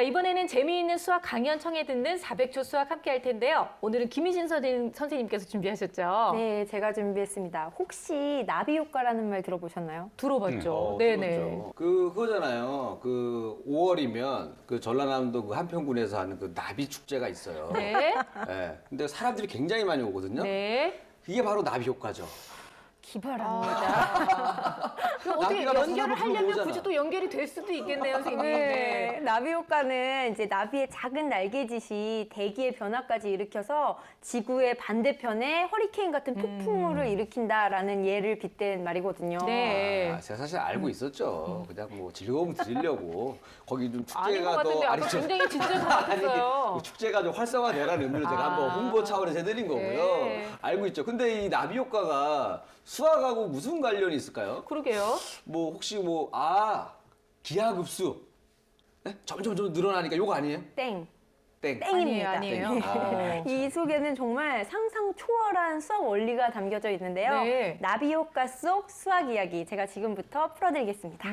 자, 이번에는 재미있는 수학 강연 청해 듣는 400초 수학 함께 할 텐데요. 오늘은 김희진 선생님께서 준비하셨죠? 네, 제가 준비했습니다. 혹시 나비 효과라는 말 들어보셨나요? 들어봤죠. 네네. 들었죠. 그거잖아요. 그 5월이면 그 전라남도 그 한평군에서 하는 그 나비 축제가 있어요. 네. 네. 근데 사람들이 굉장히 많이 오거든요. 네. 이게 바로 나비 효과죠. 기발합니다. 그럼 어떻게 나비가 연결을 나서 하려면 불러오잖아. 굳이 또 연결이 될 수도 있겠네요, 선생님. 네, 나비 효과는 이제 나비의 작은 날개짓이 대기의 변화까지 일으켜서 지구의 반대편에 허리케인 같은 폭풍우를 일으킨다라는 예를 빗댄 말이거든요. 네. 제가 사실 알고 있었죠. 그냥 뭐 즐거움 드리려고 거기 좀 아닌 것 축제가 같은데 아까 좀- 굉장히 진지한 것 같았어요. 그 축제가 좀 활성화되라는 의미로 제가 한번 홍보 차원에서 해드린 거고요. 네. 알고 있죠. 근데 이 나비 효과가 수학하고 무슨 관련이 있을까요? 그러게요. 뭐 혹시 기하급수 네? 점점 늘어나니까 요거 아니에요? 땡. 땡. 땡입니다. 아니에요. 아. 이 속에는 정말 상상 초월한 수학 원리가 담겨져 있는데요. 네. 나비 효과 속 수학 이야기 제가 지금부터 풀어드리겠습니다.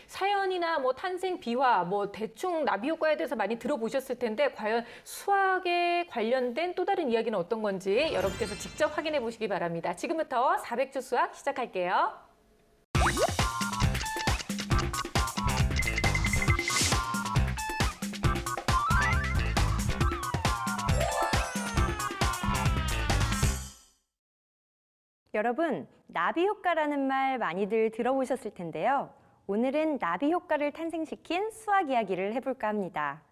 사연이나 뭐 탄생 비화, 뭐 대충 나비 효과에 대해서 많이 들어보셨을 텐데 과연 수학에 관련된 또 다른 이야기는 어떤 건지 여러분께서 직접 확인해 보시기 바랍니다. 지금부터 400초 수학 시작할게요. 여러분, 나비 효과라는 말 많이들 들어보셨을 텐데요. 오늘은 나비 효과를 탄생시킨 수학 이야기를 해볼까 합니다.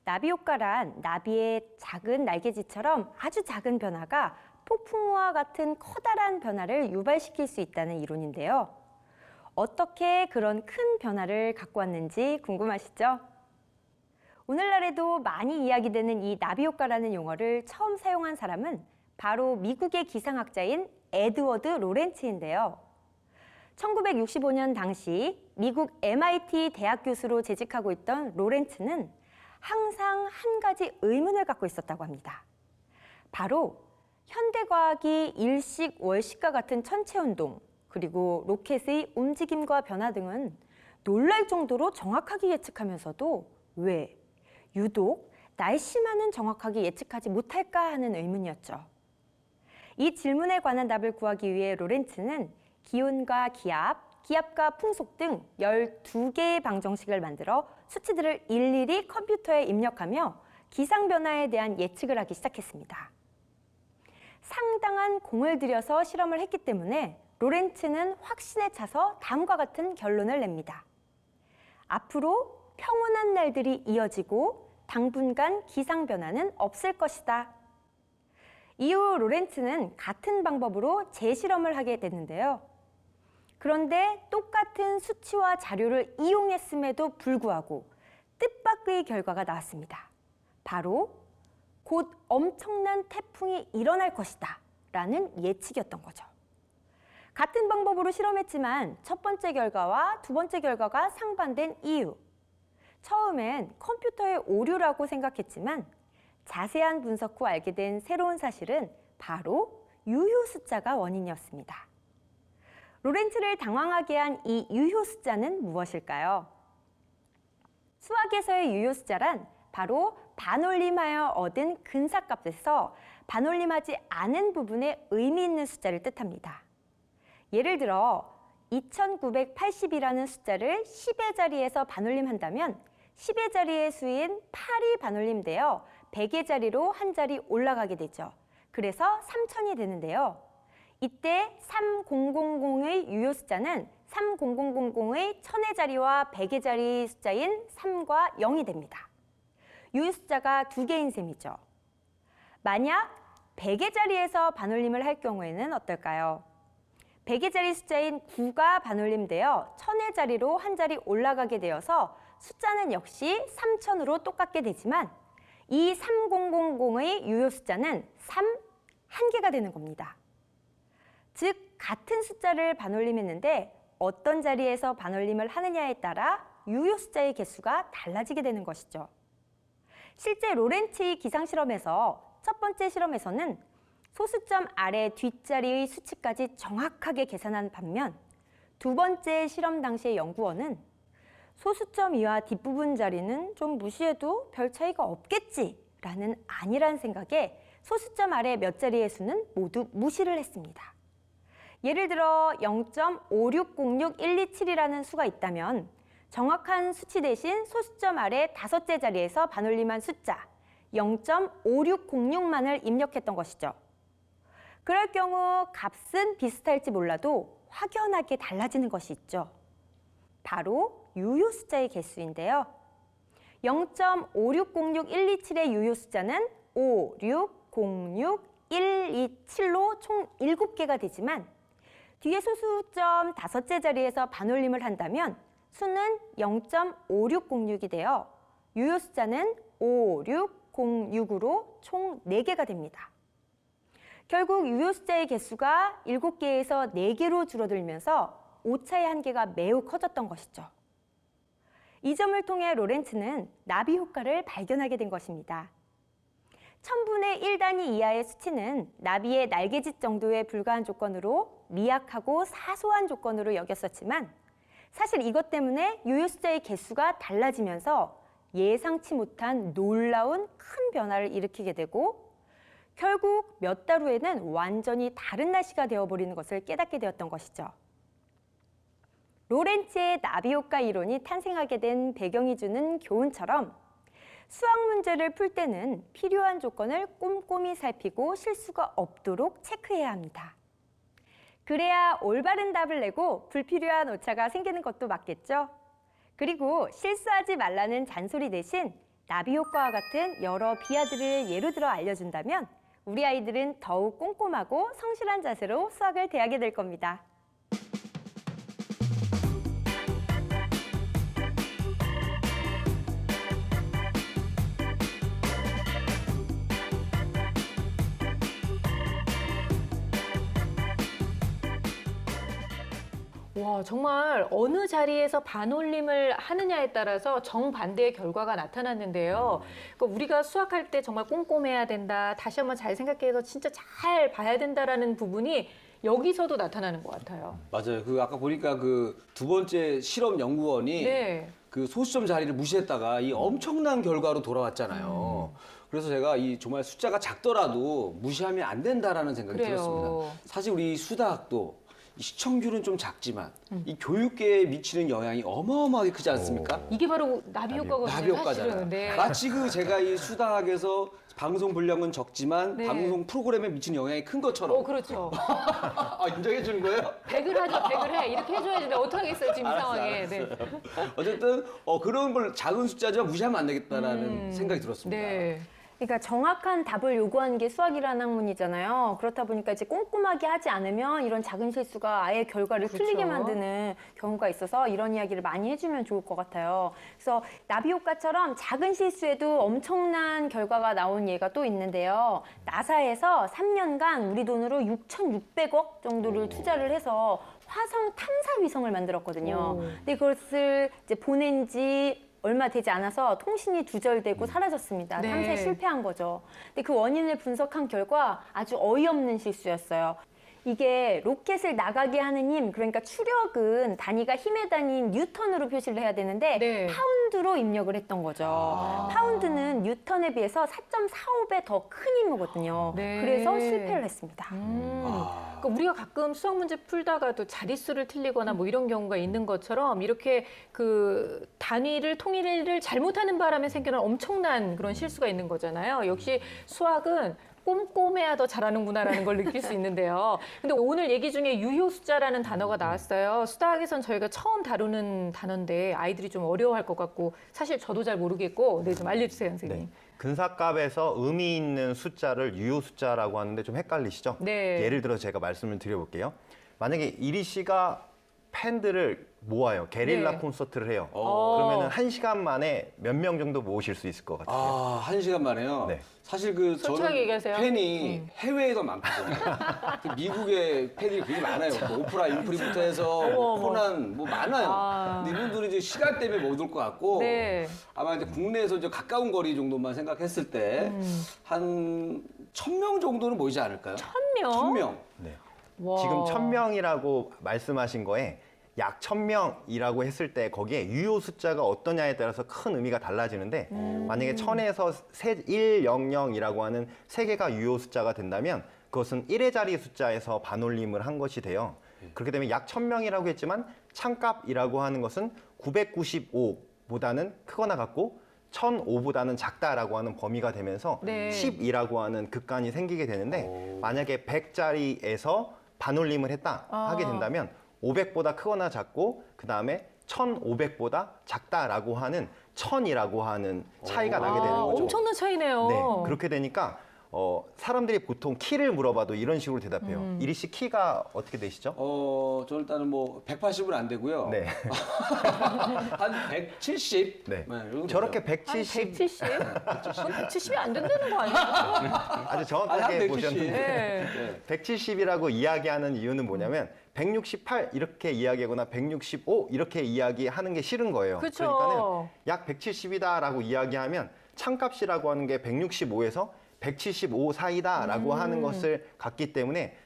나비 효과란 나비의 작은 날개짓처럼 아주 작은 변화가 폭풍우와 같은 커다란 변화를 유발시킬 수 있다는 이론인데요. 어떻게 그런 큰 변화를 갖고 왔는지 궁금하시죠? 오늘날에도 많이 이야기되는 이 나비 효과라는 용어를 처음 사용한 사람은 바로 미국의 기상학자인 에드워드 로렌츠인데요. 1965년 당시 미국 MIT 대학 교수로 재직하고 있던 로렌츠는 항상 한 가지 의문을 갖고 있었다고 합니다. 바로 현대과학이 일식, 월식과 같은 천체운동, 그리고 로켓의 움직임과 변화 등은 놀랄 정도로 정확하게 예측하면서도 왜 유독 날씨만은 정확하게 예측하지 못할까 하는 의문이었죠. 이 질문에 관한 답을 구하기 위해 로렌츠는 기온과 기압, 기압과 풍속 등 12개의 방정식을 만들어 수치들을 일일이 컴퓨터에 입력하며 기상 변화에 대한 예측을 하기 시작했습니다. 상당한 공을 들여서 실험을 했기 때문에 로렌츠는 확신에 차서 다음과 같은 결론을 냅니다. 앞으로 평온한 날들이 이어지고 당분간 기상 변화는 없을 것이다. 이후 로렌츠는 같은 방법으로 재실험을 하게 됐는데요. 그런데 똑같은 수치와 자료를 이용했음에도 불구하고 뜻밖의 결과가 나왔습니다. 바로 곧 엄청난 태풍이 일어날 것이다 라는 예측이었던 거죠. 같은 방법으로 실험했지만 첫 번째 결과와 두 번째 결과가 상반된 이유. 처음엔 컴퓨터의 오류라고 생각했지만 자세한 분석 후 알게 된 새로운 사실은 바로 유효 숫자가 원인이었습니다. 로렌츠를 당황하게 한 이 유효 숫자는 무엇일까요? 수학에서의 유효 숫자란 바로 반올림하여 얻은 근사값에서 반올림하지 않은 부분에 의미 있는 숫자를 뜻합니다. 예를 들어 2980이라는 숫자를 10의 자리에서 반올림한다면 10의 자리의 수인 8이 반올림되어 100의 자리로 한 자리 올라가게 되죠. 그래서 3000이 되는데요. 이때 3000의 유효 숫자는 3000의 1000의 자리와 100의 자리 숫자인 3과 0이 됩니다. 유효 숫자가 두 개인 셈이죠. 만약 100의 자리에서 반올림을 할 경우에는 어떨까요? 100의 자리 숫자인 9가 반올림되어 1000의 자리로 한 자리 올라가게 되어서 숫자는 역시 3000으로 똑같게 되지만 이 3000의 유효 숫자는 1개가 되는 겁니다. 즉 같은 숫자를 반올림했는데 어떤 자리에서 반올림을 하느냐에 따라 유효 숫자의 개수가 달라지게 되는 것이죠. 실제 로렌츠의 기상실험에서 첫 번째 실험에서는 소수점 아래 뒷자리의 수치까지 정확하게 계산한 반면 두 번째 실험 당시의 연구원은 소수점 이와 뒷부분 자리는 좀 무시해도 별 차이가 없겠지라는 안일한 생각에 소수점 아래 몇 자리의 수는 모두 무시를 했습니다. 예를 들어 0.5606127이라는 수가 있다면 정확한 수치 대신 소수점 아래 5째 자리에서 반올림한 숫자 0.5606만을 입력했던 것이죠. 그럴 경우 값은 비슷할지 몰라도 확연하게 달라지는 것이 있죠. 바로 유효 숫자의 개수인데요. 0.5606127의 유효 숫자는 5, 6, 0, 6, 1, 2, 7로 총 7개가 되지만 뒤에 소수점 5째 자리에서 반올림을 한다면 수는 0.5606이 되어 유효 숫자는 5, 6, 0, 6으로 총 4개가 됩니다. 결국 유효 숫자의 개수가 7개에서 4개로 줄어들면서 오차의 한계가 매우 커졌던 것이죠. 이 점을 통해 로렌츠는 나비 효과를 발견하게 된 것입니다. 1000분의 1단위 이하의 수치는 나비의 날개짓 정도에 불과한 조건으로 미약하고 사소한 조건으로 여겼었지만 사실 이것 때문에 유효 숫자의 개수가 달라지면서 예상치 못한 놀라운 큰 변화를 일으키게 되고 결국 몇 달 후에는 완전히 다른 날씨가 되어버리는 것을 깨닫게 되었던 것이죠. 로렌츠의 나비 효과 이론이 탄생하게 된 배경이 주는 교훈처럼 수학 문제를 풀 때는 필요한 조건을 꼼꼼히 살피고 실수가 없도록 체크해야 합니다. 그래야 올바른 답을 내고 불필요한 오차가 생기는 것도 맞겠죠? 그리고 실수하지 말라는 잔소리 대신 나비 효과와 같은 여러 비하들을 예로 들어 알려준다면 우리 아이들은 더욱 꼼꼼하고 성실한 자세로 수학을 대하게 될 겁니다. 와, 정말 어느 자리에서 반올림을 하느냐에 따라서 정반대의 결과가 나타났는데요. 그러니까 우리가 수학할 때 정말 꼼꼼해야 된다, 다시 한번 잘 생각해서 진짜 잘 봐야 된다라는 부분이 여기서도 나타나는 것 같아요. 맞아요. 그 아까 보니까 그 두 번째 실험 연구원이 네. 그 소수점 자리를 무시했다가 이 엄청난 결과로 돌아왔잖아요. 그래서 제가 이 정말 숫자가 작더라도 무시하면 안 된다라는 생각이 그래요. 들었습니다. 사실 우리 수다학도 이 시청률은 좀 작지만 이 교육계에 미치는 영향이 어마어마하게 크지 않습니까? 이게 바로 나비 효과거든요. 나비 효과잖아요. 사실은. 네. 마치 그 제가 이 수다학에서 방송 분량은 적지만 네. 방송 프로그램에 미치는 영향이 큰 것처럼. 그렇죠. 아, 인정해 주는 거예요? 100을 하죠, 100을 해. 이렇게 해줘야지. 내가 어떡하겠어요, 지금 이 상황에. 네. 어쨌든 그런 걸 작은 숫자지만 무시하면 안 되겠다라는 생각이 들었습니다. 네. 그러니까 정확한 답을 요구하는 게 수학이라는 학문이잖아요. 그렇다 보니까 이제 꼼꼼하게 하지 않으면 이런 작은 실수가 아예 결과를 그렇죠. 틀리게 만드는 경우가 있어서 이런 이야기를 많이 해주면 좋을 것 같아요. 그래서 나비 효과처럼 작은 실수에도 엄청난 결과가 나온 예가 또 있는데요. 나사에서 3년간 우리 돈으로 6,600억 정도를 투자를 해서 화성 탐사 위성을 만들었거든요. 근데 그것을 이제 보낸 지 얼마 되지 않아서 통신이 두절되고 사라졌습니다. 네. 탐사에 실패한 거죠. 근데 그 원인을 분석한 결과 아주 어이없는 실수였어요. 이게 로켓을 나가게 하는 힘, 그러니까 추력은 단위가 힘의 단위인 뉴턴으로 표시를 해야 되는데 네. 파운드로 입력을 했던 거죠. 파운드는 뉴턴에 비해서 4.45배 더 큰 힘이거든요. 네. 그래서 실패를 했습니다. 그러니까 우리가 가끔 수학 문제 풀다가도 자릿수를 틀리거나 뭐 이런 경우가 있는 것처럼 이렇게 그 단위를 통일을 잘못하는 바람에 생기는 엄청난 그런 실수가 있는 거잖아요. 역시 수학은 꼼꼼해야 더 잘하는구나라는 걸 느낄 수 있는데요. 근데 오늘 얘기 중에 유효 숫자라는 단어가 나왔어요. 수학에선 저희가 처음 다루는 단어인데 아이들이 좀 어려워할 것 같고 사실 저도 잘 모르겠고 네, 좀 알려주세요, 선생님. 네. 근사값에서 의미 있는 숫자를 유효 숫자라고 하는데 좀 헷갈리시죠? 네. 예를 들어 제가 말씀을 드려볼게요. 만약에 이리 씨가 팬들을 모아요. 게릴라 네. 콘서트를 해요. 어. 그러면 1시간 만에 몇 명 정도 모으실 수 있을 것 같아요. 아, 1시간 만에요? 네. 사실 그 솔직하게 저는 얘기하세요. 팬이 해외에 더 많거든요. 그 미국의 팬이 되게 많아요. 뭐 오프라 윈프리부터 해서 뭐 어머. 코난 뭐 많아요. 아. 근데 이분들은 이제 시간 때문에 못 올 것 같고 네. 아마 이제 국내에서 이제 가까운 거리 정도만 생각했을 때 한 1,000명 정도는 모이지 않을까요? 1,000명? 1,000명. 네. 와. 지금 1,000명이라고 말씀하신 거에 약 1000명이라고 했을 때 거기에 유효 숫자가 어떠냐에 따라서 큰 의미가 달라지는데 만약에 1000에서 100이라고 하는 3개가 유효 숫자가 된다면 그것은 1의 자리 숫자에서 반올림을 한 것이 돼요. 그렇게 되면 약 1000명이라고 했지만 참값이라고 하는 것은 995보다는 크거나 같고 1005보다는 작다라고 하는 범위가 되면서 네. 10이라고 하는 극간이 생기게 되는데 만약에 100짜리에서 반올림을 했다 하게 된다면 500보다 크거나 작고 그 다음에 1500보다 작다라고 하는 1000이라고 하는 차이가 나게 되는 거죠. 엄청난 차이네요. 네, 그렇게 되니까 사람들이 보통 키를 물어봐도 이런 식으로 대답해요. 이리 씨 키가 어떻게 되시죠? 저는 일단은 뭐 180은 안 되고요. 네. 한 170. 네. 이 정도 저렇게 돼요. 한 170 170? 그건 170이 안 된다는 거 아니에요? 아주 한 정확하게 170. 보셨는데 네. 네. 170이라고 이야기하는 이유는 뭐냐면 168 이렇게 이야기하거나 165 이렇게 이야기하는 게 싫은 거예요. 그쵸. 그러니까는 약 170이다라고 이야기하면 참값이라고 하는 게 165에서 175 사이다라고 하는 것을 갖기 때문에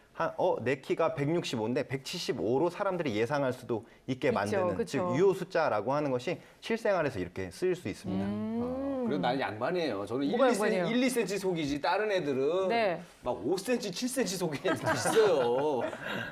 내 키가 165인데 175로 사람들이 예상할 수도 있게 있죠, 만드는 그쵸. 즉 유효 숫자라고 하는 것이 실생활에서 이렇게 쓰일 수 있습니다. 그래도 난 양반이에요. 저는 1, 뭐가 2cm, 양반이에요? 1, 2cm 속이지 다른 애들은 네. 막 5cm, 7cm 속이는 애들도 있어요.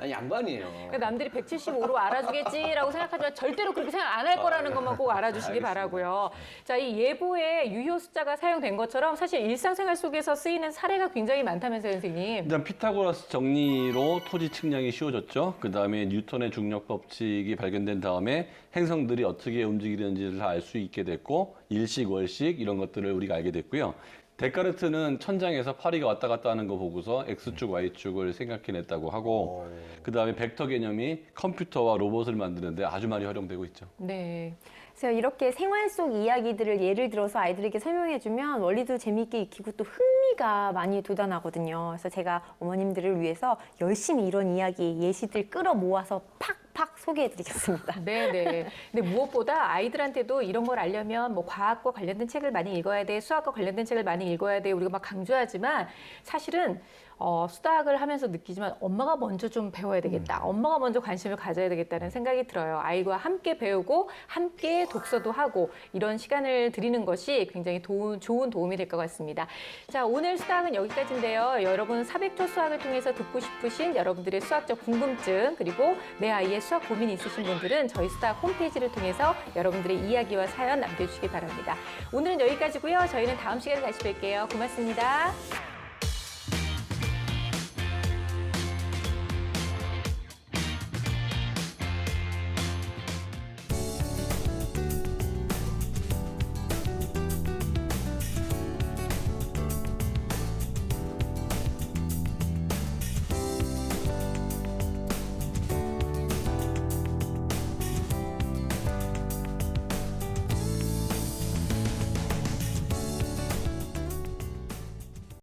난 양반이에요. 그러니까 남들이 175로 알아주겠지라고 생각하지만 절대로 그렇게 생각 안 할 거라는 것만 꼭 알아주시기 알겠습니다. 바라고요. 자, 이 예보에 유효 숫자가 사용된 것처럼 사실 일상생활 속에서 쓰이는 사례가 굉장히 많다면서요, 선생님. 일단 피타고라스 정리로 토지 측량이 쉬워졌죠. 그 다음에 뉴턴의 중력 법칙이 발견된 다음에 행성들이 어떻게 움직이는지를 다 알 수 있게 됐고 일식, 월식 이런 것들을 우리가 알게 됐고요. 데카르트는 천장에서 파리가 왔다 갔다 하는 거 보고서 X축, Y축을 생각해냈다고 하고 그 다음에 벡터 개념이 컴퓨터와 로봇을 만드는데 아주 많이 활용되고 있죠. 네. 그래서 이렇게 생활 속 이야기들을 예를 들어서 아이들에게 설명해주면 원리도 재미있게 익히고 또 흥미가 많이 돋아나거든요. 그래서 제가 어머님들을 위해서 열심히 이런 이야기, 예시들 끌어 모아서 팍팍 소개해드리겠습니다. 네네. 근데 무엇보다 아이들한테도 이런 걸 알려면 뭐 과학과 관련된 책을 많이 읽어야 돼, 수학과 관련된 책을 많이 읽어야 돼, 우리가 막 강조하지만 사실은 수학을 하면서 느끼지만 엄마가 먼저 좀 배워야 되겠다. 엄마가 먼저 관심을 가져야 되겠다는 생각이 들어요. 아이와 함께 배우고 함께 독서도 하고 이런 시간을 드리는 것이 굉장히 좋은 도움이 될 것 같습니다. 자, 오늘 수학은 여기까지인데요. 여러분 400초 수학을 통해서 듣고 싶으신 여러분들의 수학적 궁금증 그리고 내 아이의 수학 고민이 있으신 분들은 저희 수학 홈페이지를 통해서 여러분들의 이야기와 사연 남겨주시기 바랍니다. 오늘은 여기까지고요. 저희는 다음 시간에 다시 뵐게요. 고맙습니다.